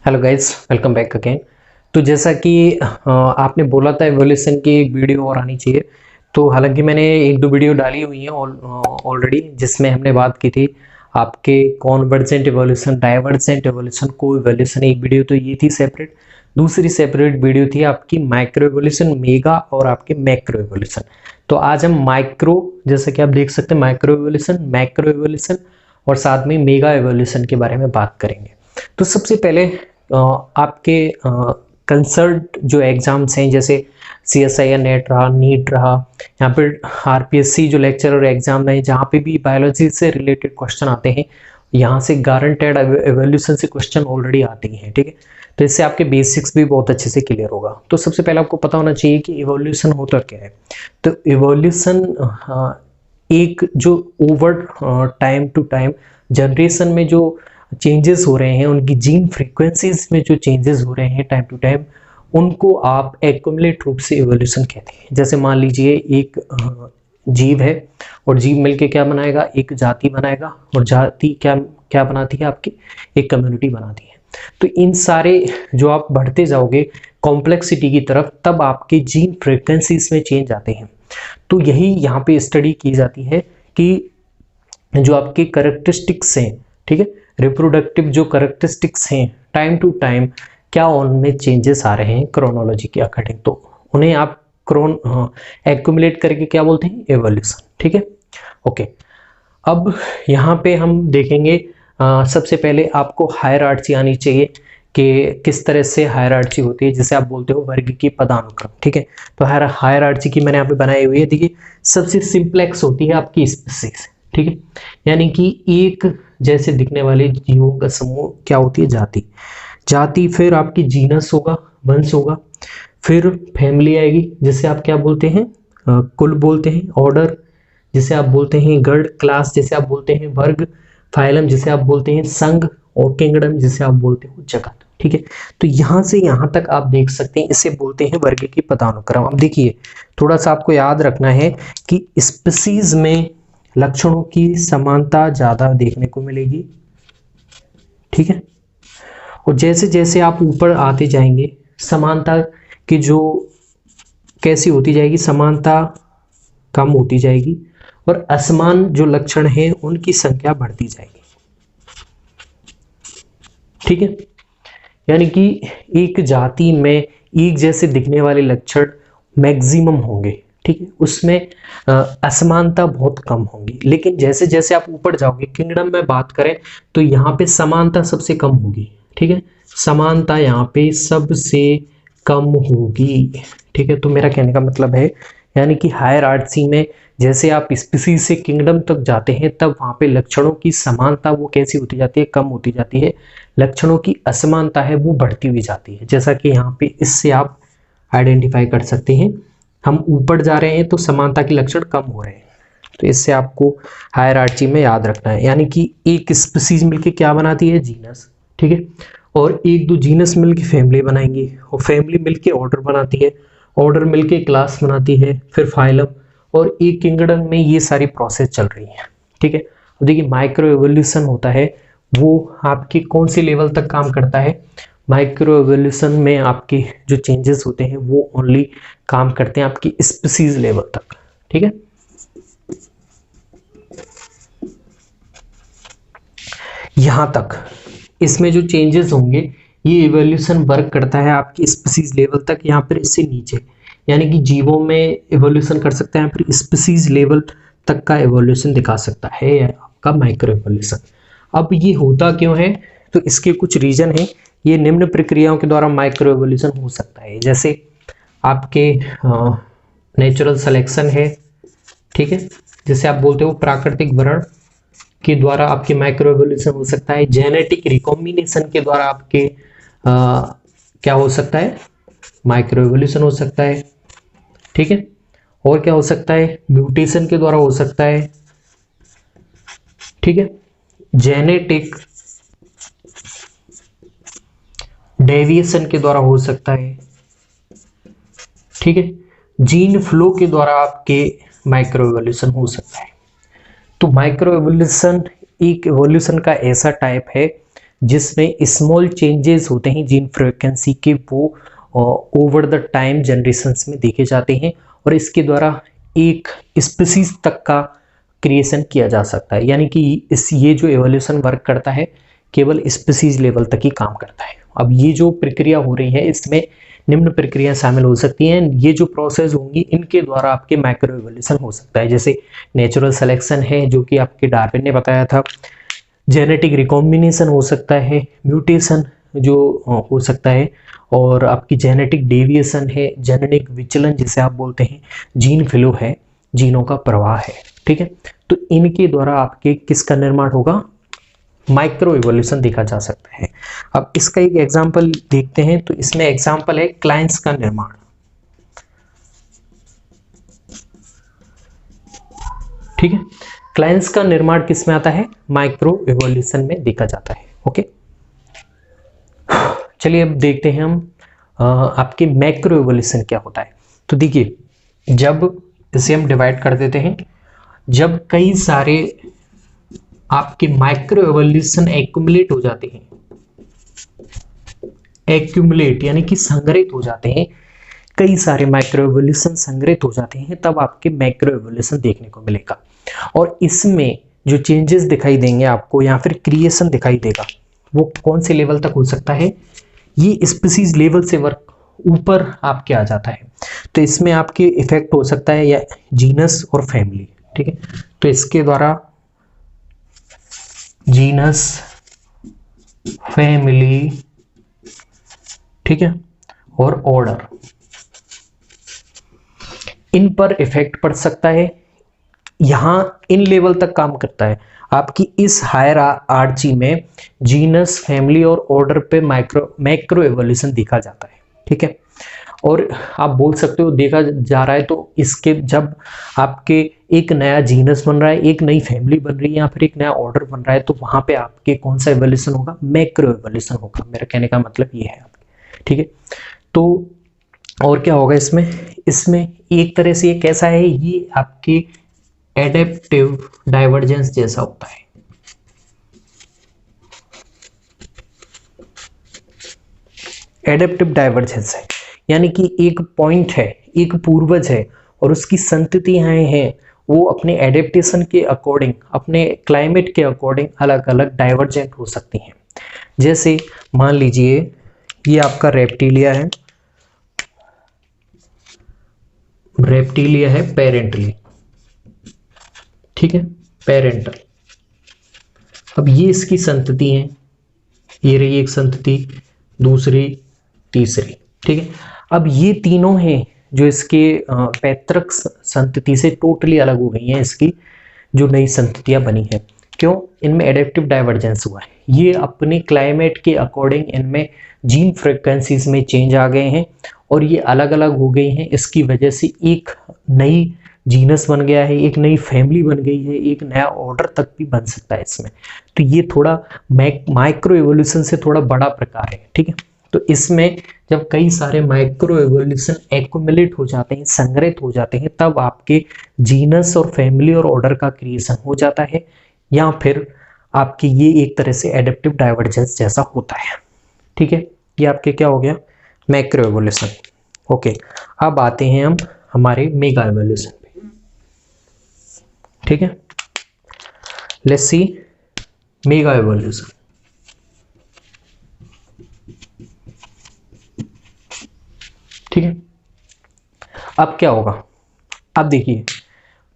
Hello guys, welcome back again. तो जैसा कि आपने बोला था एवोल्यूशन की एक वीडियो और आनी चाहिए। तो हालांकि मैंने एक दो वीडियो डाली हुई हैं ऑलरेडी, जिसमें हमने बात की थी आपके कॉन्वर्जेंट एवोल्यूशन, डाइवर्जेंट एवोल्यूशन, को एवोल्यूशन। एक वीडियो तो ये थी सेपरेट। दूसरी सेपरेट वीडियो थी आपकी माइक्रो एवोल्यूशन, मेगा और आपके मैक्रो एवोल्यूशन। तो आज हम माइक्रो, जैसा कि आप देख सकते हैं, माइक्रो एवोल्यूशन, मैक्रो एवोल्यूशन और साथ में मेगा एवोल्यूशन के बारे में बात करेंगे। तो सबसे पहले आपके कंसर्ट जो एग्जाम्स हैं, जैसे CSIR नेट रहा, नीट रहा, यहाँ पे RPSC जो लेक्चर और एग्जाम है, जहाँ पे भी बायोलॉजी से रिलेटेड क्वेश्चन आते हैं, यहाँ से गारंटेड एवोल्यूशन से क्वेश्चन ऑलरेडी आते हैं। ठीक है, तो इससे आपके बेसिक्स भी बहुत अच्छे से क्लियर होगा। तो सबसे पहले आपको पता होना चाहिए कि इवोल्यूशन होता क्या है। तो इवोल्यूशन एक जो over time to time generation में जो चेंजेस हो रहे हैं, उनकी जीन फ्रीक्वेंसीज में जो चेंजेस हो रहे हैं टाइम टू टाइम, उनको आप एक्युमुलेट रूप से इवोल्यूशन कहते हैं। जैसे मान लीजिए एक जीव है और जीव मिलके क्या बनाएगा, एक जाति बनाएगा, और जाति क्या क्या बनाती है, आपकी एक कम्युनिटी बनाती है। तो इन सारे जो आप बढ़ते जाओगे कॉम्प्लेक्सिटी की तरफ, तब आपके जीन फ्रीक्वेंसीज में चेंज आते हैं। तो यही यहाँ पे स्टडी की जाती है कि जो आपके करेक्टरिस्टिक्स हैं, ठीक है, रिप्रोडक्टिव जो करेक्टरिस्टिक्स हैं, टाइम टू टाइम क्या उनमें चेंजेस आ रहे हैं क्रोनोलॉजी के अकॉर्डिंग, तो उन्हें आप एक्युमुलेट करके क्या बोलते हैं, एवोल्यूशन। ठीक है, ओके। अब यहाँ पे हम देखेंगे सबसे पहले आपको हायरार्ची आनी चाहिए कि किस तरह से हायरार्ची होती है, जिसे आप बोलते हो वर्ग की पदानुक्रम। ठीक है, तो हायरार्ची की मैंने यहाँ पे बनाई हुई है। देखिए, सबसे सिंप्लेक्स होती है आपकी स्पीसीज। ठीक है, यानी कि एक जैसे दिखने वाले जीवों का समूह क्या होती है, जाति। जाति, फिर आपकी जीनस होगा, वंश होगा, फिर फैमिली आएगी जिसे आप क्या बोलते हैं, कुल बोलते हैं, ऑर्डर जिसे आप बोलते हैं गण, क्लास जिसे आप बोलते हैं वर्ग, फाइलम जिसे आप बोलते हैं संघ, और किंगडम जिसे आप बोलते हो जगत। ठीक है, तो यहां से यहां तक आप देख सकते हैं, इसे बोलते हैं वर्ग की पदानुक्रम। अब देखिए, थोड़ा सा आपको याद रखना है कि स्पीसीज में लक्षणों की समानता ज्यादा देखने को मिलेगी। ठीक है, और जैसे जैसे आप ऊपर आते जाएंगे, समानता की जो कैसी होती जाएगी, समानता कम होती जाएगी, और असमान जो लक्षण हैं उनकी संख्या बढ़ती जाएगी। ठीक है, यानी कि एक जाति में एक जैसे दिखने वाले लक्षण मैक्सिमम होंगे। ठीक है, उसमें असमानता बहुत कम होगी। लेकिन जैसे जैसे आप ऊपर जाओगे, किंगडम में बात करें तो यहाँ पे समानता सबसे कम होगी। ठीक है, समानता यहाँ पे सबसे कम होगी। ठीक है, तो मेरा कहने का मतलब है, यानी कि हायरार्ची में जैसे आप स्पीसीज से किंगडम तक जाते हैं, तब वहां पे लक्षणों की समानता वो कैसी होती जाती है, कम होती जाती है। लक्षणों की असमानता है वो बढ़ती हुई जाती है, जैसा कि यहाँ पे इससे आप आइडेंटिफाई कर सकते हैं। हम ऊपर जा रहे हैं तो समानता के लक्षण कम हो रहे हैं, तो इससे आपको हायरार्ची में याद रखना है। यानी कि एक स्पीसीज मिलके क्या बनाती है, जीनस। ठीक है, और एक दो जीनस मिलके फैमिली बनाएंगी, और फैमिली मिलके ऑर्डर बनाती है, ऑर्डर मिलके क्लास बनाती है, फिर फाइलम, और एक किंगडम में ये सारी प्रोसेस चल रही है। ठीक है, अब देखिए, माइक्रो एवोल्यूशन होता है, वो आपके कौन सी लेवल तक काम करता है। माइक्रो एवोल्यूशन में आपके जो चेंजेस होते हैं वो ओनली काम करते हैं आपकी स्पीसीज लेवल तक। ठीक है, यहां तक इसमें जो चेंजेस होंगे, ये एवोल्यूशन वर्क करता है आपकी स्पीसीज लेवल तक, यहाँ पर इससे नीचे, यानी कि जीवों में एवोल्यूशन कर सकता है, फिर स्पीसीज लेवल तक का एवोल्यूशन दिखा सकता है आपका माइक्रो एवोल्यूशन। अब ये होता क्यों है, तो इसके कुछ रीजन है। ये निम्न प्रक्रियाओं के द्वारा माइक्रो एवोल्यूशन हो सकता है, जैसे आपके नेचुरल सिलेक्शन है। ठीक है, जैसे आप बोलते हो प्राकृतिक वर्ण के द्वारा आपके माइक्रो एवोल्यूशन हो सकता है। जेनेटिक रिकॉम्बिनेशन के द्वारा आपके क्या हो सकता है, माइक्रो एवोल्यूशन हो सकता है। ठीक है, और क्या हो सकता है, म्यूटेशन के द्वारा हो सकता है। ठीक है, जेनेटिक डेविएशन के द्वारा हो सकता है। ठीक है, जीन फ्लो के द्वारा आपके माइक्रो एवोल्यूशन हो सकता है। तो माइक्रो एवोल्यूशन एक एवोल्यूशन का ऐसा टाइप है जिसमें स्मॉल चेंजेस होते हैं जीन फ्रीक्वेंसी के, वो ओवर द टाइम जनरेशन्स में देखे जाते हैं और इसके द्वारा एक स्पीसीज तक का क्रिएशन किया जा सकता है। यानी कि ये जो एवोल्यूशन वर्क करता है केवल स्पीसीज लेवल तक ही काम करता है। अब ये जो प्रक्रिया हो रही है इसमें निम्न प्रक्रिया शामिल हो सकती हैं। ये जो प्रोसेस होंगी इनके द्वारा आपके माइक्रो एवोल्यूशन हो सकता है, जैसे नेचुरल सिलेक्शन है जो कि आपके डार्विन ने बताया था, जेनेटिक रिकॉम्बिनेशन हो सकता है, म्यूटेशन जो हो सकता है, और आपकी जेनेटिक डेविएशन है, जेनेटिक विचलन जिसे आप बोलते हैं, जीन फ्लो है, जीनों का प्रवाह है। ठीक है, तो इनके द्वारा आपके किसका निर्माण होगा, माइक्रो इवोल्यूशन देखा जा सकता है। अब इसका एक एग्जांपल देखते हैं, तो इसमें एग्जांपल है क्लाइंट्स का निर्माण। ठीक है, क्लाइंट्स का निर्माण किस में आता है, माइक्रो इवोल्यूशन में देखा जाता है। ओके, चलिए अब देखते हैं हम आपके मैक्रो इवोल्यूशन क्या होता है। तो देखिए, जब इसे हम डिवाइड कर देते हैं, जब कई सारे आपके माइक्रो एवोल्यूशन एक्यूमुलेट हो जाते हैं, एक्यूमुलेट यानी कि संग्रहित हो जाते हैं, कई सारे माइक्रो एवोल्यूशन संग्रहित हो जाते हैं, तब आपके मैक्रो एवोल्यूशन देखने को मिलेगा। और इसमें जो चेंजेस दिखाई देंगे आपको या फिर क्रिएशन दिखाई देगा, वो कौन से लेवल तक हो सकता है, ये स्पीसीज लेवल से वर्क ऊपर आपके आ जाता है। तो इसमें आपके इफेक्ट हो सकता है या जीनस और फैमिली। ठीक है, तो इसके द्वारा जीनस, फैमिली, ठीक है, और ऑर्डर, इन पर इफेक्ट पड़ सकता है। यहां इन लेवल तक काम करता है आपकी इस हायर आर्ची में, जीनस, फैमिली और ऑर्डर पे मैक्रो एवोल्यूशन देखा जाता है। ठीक है, और आप बोल सकते हो देखा जा रहा है, तो इसके जब आपके एक नया जीनस बन रहा है, एक नई फैमिली बन रही है या फिर एक नया ऑर्डर बन रहा है, तो वहां पे आपके कौन सा एवोल्यूशन होगा, मैक्रो एवोल्यूशन होगा। मेरा कहने का मतलब ये है आपके। ठीक है, तो और क्या होगा इसमें, इसमें एक तरह से ये कैसा है, ये आपके एडेप्टिव डाइवर्जेंस जैसा होता है। एडेप्टिव डाइवर्जेंस है यानी कि एक पॉइंट है, एक पूर्वज है और उसकी संततियां हैं, वो अपने एडेप्टेशन के अकॉर्डिंग, अपने क्लाइमेट के अकॉर्डिंग अलग अलग डाइवर्जेंट हो सकती हैं। जैसे मान लीजिए ये आपका रेप्टिलिया है, रेप्टिलिया है पेरेंटली, ठीक है, पेरेंटल। अब ये इसकी संतति है, ये रही एक संतति, दूसरी, तीसरी। ठीक है, अब ये तीनों हैं जो इसके पैतृक संतति से टोटली अलग हो गई हैं, इसकी जो नई संततियां बनी हैं। क्यों, इनमें एडेप्टिव डाइवर्जेंस हुआ है, ये अपने क्लाइमेट के अकॉर्डिंग इनमें जीन फ्रीक्वेंसीज में चेंज आ गए हैं और ये अलग अलग हो गई हैं। इसकी वजह से एक नई जीनस बन गया है, एक नई फैमिली बन गई है, एक नया ऑर्डर तक भी बन सकता है इसमें। तो ये थोड़ा माइक्रो एवोल्यूशन से थोड़ा बड़ा प्रकार है। ठीक है, तो इसमें जब कई सारे माइक्रो एवोल्यूशन एक्यूमुलेट हो जाते हैं, संग्रहित हो जाते हैं, तब आपके जीनस और फैमिली और ऑर्डर का क्रिएशन हो जाता है, या फिर आपकी ये एक तरह से एडेप्टिव डाइवर्जेंस जैसा होता है। ठीक है, ये आपके क्या हो गया, मैक्रो एवोल्यूशन। ओके, अब आते हैं हम हमारे मेगा एवोल्यूशन पे। ठीक है, लेट्स सी मेगा एवोल्यूशन। ठीक है, अब क्या होगा, अब देखिए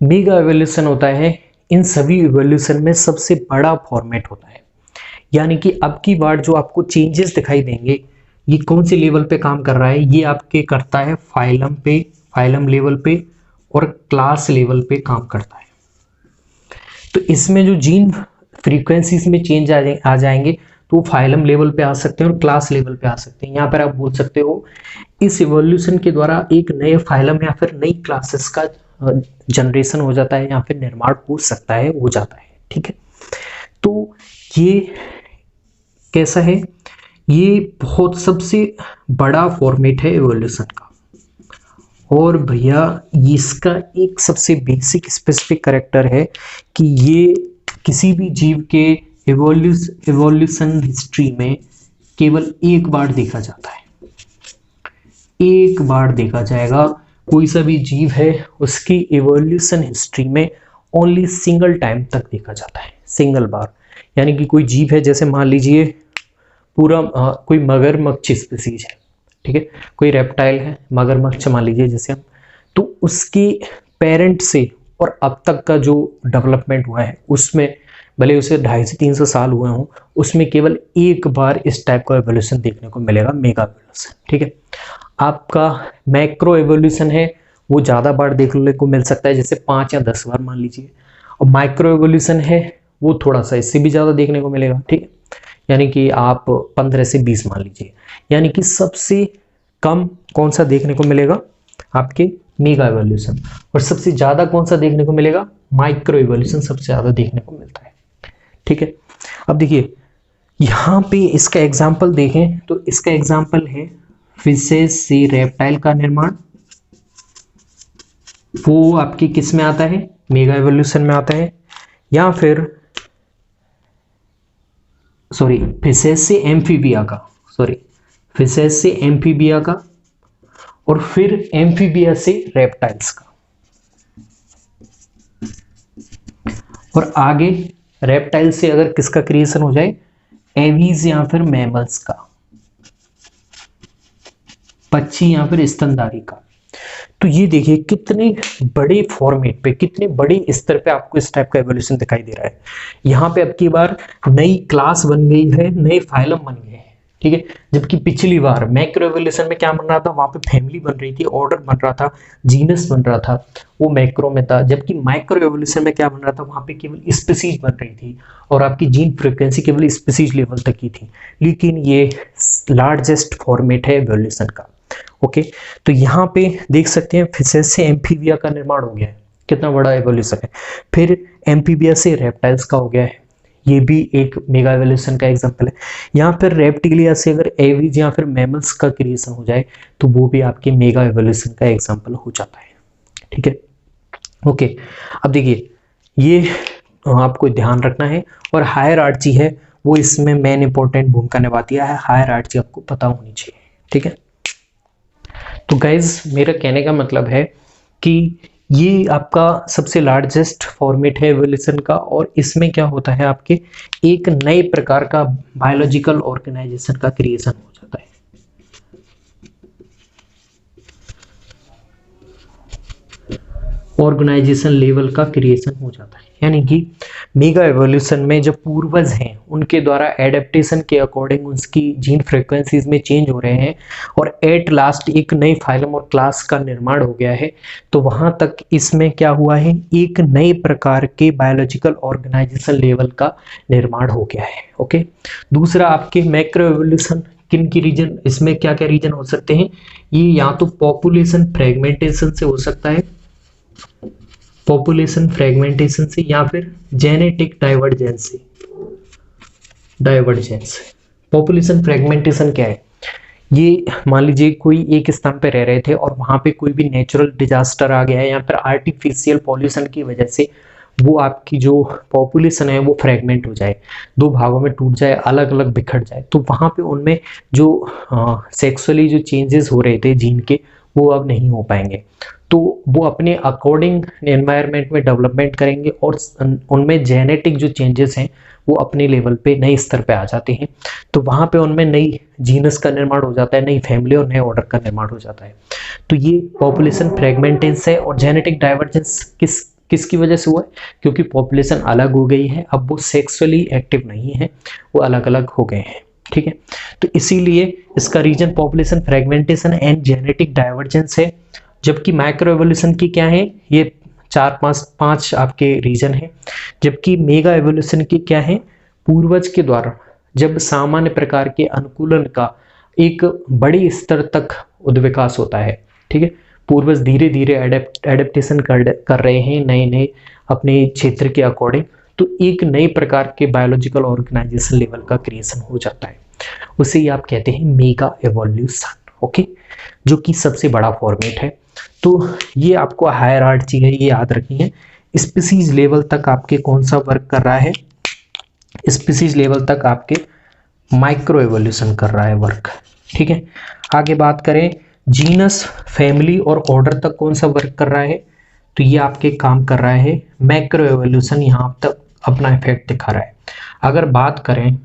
मेगा एवोल्यूशन होता है इन सभी एवोल्यूशन में सबसे बड़ा फॉर्मेट होता है। यानी कि अब की बार जो आपको चेंजेस दिखाई देंगे, ये कौन से लेवल पे काम कर रहा है, ये आपके करता है फाइलम पे, फाइलम लेवल पे और क्लास लेवल पे काम करता है। तो इसमें जो जीन फ्रीक्वेंसीज में चेंज आ जाएंगे, तो फाइलम लेवल पे आ सकते हैं और क्लास लेवल पे आ सकते हैं। यहाँ पर आप बोल सकते हो इस इवोल्यूशन के द्वारा एक नए फाइलम या फिर नई क्लासेस का जनरेशन हो जाता है या फिर निर्माण हो सकता है, हो जाता है। ठीक है, तो ये कैसा है, ये बहुत सबसे बड़ा फॉर्मेट है इवोल्यूशन का। और भैया इसका एक सबसे बेसिक स्पेसिफिक कैरेक्टर है कि ये किसी भी जीव के एवोल्यूशन हिस्ट्री में केवल एक बार देखा जाता है, एक बार देखा जाएगा। कोई सा भी जीव है उसकी एवोल्यूशन हिस्ट्री में ओनली सिंगल टाइम तक देखा जाता है, सिंगल बार। यानी कि कोई जीव है, जैसे मान लीजिए पूरा कोई मगरमच्छ स्पीसीज है, ठीक है, कोई रेप्टाइल है मगरमच्छ मान लीजिए जैसे हम, तो उसकी पेरेंट से और अब तक का जो डेवलपमेंट हुआ है उसमें भले उसे 250 से 300 साल हुए हों, उसमें केवल एक बार इस टाइप का एवोल्यूशन देखने को मिलेगा, मेगा एवोल्यूशन। ठीक है, आपका मैक्रो एवोल्यूशन है वो ज़्यादा बार देखने को मिल सकता है, जैसे 5 या 10 बार मान लीजिए, और माइक्रो एवोल्यूशन है वो थोड़ा सा इससे भी ज़्यादा देखने को मिलेगा। ठीक है, यानी कि आप 15 से 20 मान लीजिए। यानी कि सबसे कम कौन सा देखने को मिलेगा, आपके मेगा एवोल्यूशन, और सबसे ज़्यादा कौन सा देखने को मिलेगा, माइक्रो एवोल्यूशन सबसे ज़्यादा देखने को मिलता है। ठीक है, अब देखिए यहाँ पे इसका एग्जाम्पल देखें तो इसका एग्जाम्पल है फिशेस से रेप्टाइल का निर्माण, वो आपकी किस में आता है, मेगा एवोल्यूशन में आता है। या फिर सॉरी फिशेस से एम्फीबिया का, फिशेस से एम्फीबिया का, और फिर एम्फीबिया से रेप्टाइल्स का, और आगे रेप्टाइल से अगर किसका क्रिएशन हो जाए, एवीज या फिर मैमल्स का, पक्षी या फिर स्तनधारी का। तो ये देखिए कितने बड़े फॉर्मेट पे, कितने बड़े स्तर पे आपको इस टाइप का एवोल्यूशन दिखाई दे रहा है। यहाँ पे अब की बार नई क्लास बन गई है, नए फाइलम बन गए हैं। ठीक है, जबकि पिछली बार मैक्रो एवोल्यूशन में क्या बन रहा था, वहां पे फैमिली बन रही थी, ऑर्डर बन रहा था, जीनस बन रहा था, वो मैक्रो में था। जबकि माइक्रो एवोल्यूशन में क्या बन रहा था, वहां पे केवल स्पीसीज बन रही थी और आपकी जीन फ्रीक्वेंसी केवल स्पीसीज लेवल तक की थी। लेकिन ये लार्जेस्ट फॉर्मेट है एवोल्यूशन का। ओके, तो यहाँ पे देख सकते हैं फिशेस से एम्फीबिया का निर्माण हो गया है, कितना बड़ा एवोल्यूशन है। फिर एम्फीबिया से रेप्टाइल्स का हो गया है, ये भी एक मेगा एवोल्यूशन का एग्जांपल है। यहाँ पर रेप्टिलिया से अगर एवीज या फिर मैमल्स का क्रिएशन हो जाए तो वो भी आपके मेगा एवोल्यूशन का एग्जांपल हो जाता है। ठीक है, ओके, अब देखिए ये आपको ध्यान रखना है, और हायरार्ची है वो इसमें मेन इंपॉर्टेंट भूमिका निभाती है। हायरार्ची आपको पता होनी चाहिए। ठीक है, तो गाइज मेरा कहने का मतलब है कि ये आपका सबसे लार्जेस्ट फॉर्मेट है एवोल्यूशन का, और इसमें क्या होता है, आपके एक नए प्रकार का बायोलॉजिकल ऑर्गेनाइजेशन का क्रिएशन हो जाता है। ऑर्गेनाइजेशन लेवल का क्रिएशन हो जाता है। यानी कि मेगा एवोल्यूशन में जो पूर्वज हैं उनके द्वारा एडेप्टेशन के अकॉर्डिंग उसकी जीन फ्रीक्वेंसीज में चेंज हो रहे हैं, और एट लास्ट एक नई फाइलम और क्लास का निर्माण हो गया है। तो वहां तक इसमें क्या हुआ है, एक नए प्रकार के बायोलॉजिकल ऑर्गेनाइजेशन लेवल का निर्माण हो गया है। ओके, दूसरा आपके मैक्रो एवोल्यूशन किन की रीजन, इसमें क्या क्या रीजन हो सकते हैं, ये या तो पॉपुलेशन फ्रेगमेंटेशन से हो सकता है, पॉपुलेशन फ्रेगमेंटेशन से, या फिर जेनेटिक डाइवर्जेंस से। पॉपुलेशन फ्रेगमेंटेशन क्या है, ये मान लीजिए कोई एक स्थान पर रह रहे थे और वहां पे कोई भी नेचुरल डिजास्टर आ गया है या फिर आर्टिफिशियल पॉल्यूशन की वजह से वो आपकी जो पॉपुलेशन है वो फ्रेगमेंट हो जाए, दो भागों में टूट जाए, अलग अलग बिखर जाए। तो वहां पे उनमें जो सेक्सुअली जो चेंजेस हो रहे थे जीन के, वो अब नहीं हो पाएंगे। तो वो अपने अकॉर्डिंग एनवायरनमेंट में डेवलपमेंट करेंगे, और उनमें जेनेटिक जो चेंजेस हैं वो अपने लेवल पे नए स्तर पे आ जाते हैं। तो वहाँ पे उनमें नई जीनस का निर्माण हो जाता है, नई फैमिली और नए ऑर्डर का निर्माण हो जाता है। तो ये पॉपुलेशन फ्रेगमेंटेशन है। और जेनेटिक डाइवर्जेंस किसकी वजह से हुआ है, क्योंकि पॉपुलेशन अलग हो गई है, अब वो सेक्सुअली एक्टिव नहीं है, वो अलग अलग हो गए हैं। ठीक है, तो इसीलिए इसका reason population fragmentation and genetic divergence है। जबकि माइक्रो एवोल्यूशन की क्या है, ये 4-5 आपके रीजन है। जबकि मेगा एवोल्यूशन की क्या है, पूर्वज के द्वारा जब सामान्य प्रकार के अनुकूलन का एक बड़े स्तर तक उद्विकास होता है। ठीक है, पूर्वज धीरे धीरे एडेप्टेशन कर रहे हैं नए नए अपने क्षेत्र के अकॉर्डिंग, तो एक नए प्रकार के बायोलॉजिकल ऑर्गेनाइजेशन लेवल का क्रिएशन हो जाता है, उसे ही आप कहते हैं मेगा एवोल्यूशन। ओके, जो कि सबसे बड़ा फॉर्मेट है। तो ये आपको हायरार्ची है, ये याद रखनी है। स्पीसीज लेवल तक आपके कौन सा वर्क कर रहा है, स्पीसीज लेवल तक आपके माइक्रो एवोल्यूशन कर रहा है वर्क। ठीक है, आगे बात करें जीनस, फैमिली और ऑर्डर तक कौन सा वर्क कर रहा है, तो ये आपके काम कर रहा है मैक्रो एवोल्यूशन, यहाँ तक अपना इफेक्ट दिखा रहा है। अगर बात करें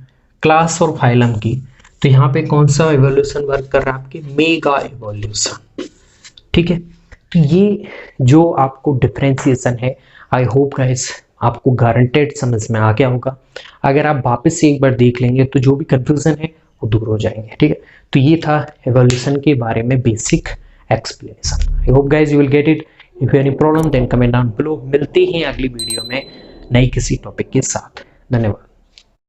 क्लास और फाइलम की, तो यहाँ पे कौन सा एवोल्यूशन वर्क कर रहा है, आपके मेगा एवोल्यूशन। ठीक है, तो ये जो आपको डिफरेंशिएशन है, आई होप गाइस आपको गारंटेड समझ में आ गया होगा। अगर आप वापस से एक बार देख लेंगे तो जो भी कंफ्यूजन है वो दूर हो जाएंगे। ठीक है, तो ये था एवोल्यूशन के बारे में basic explanation. I hope guys you will get it. If you any problem then comment down below. मिलते हैं अगली वीडियो में नई किसी टॉपिक के साथ। धन्यवाद।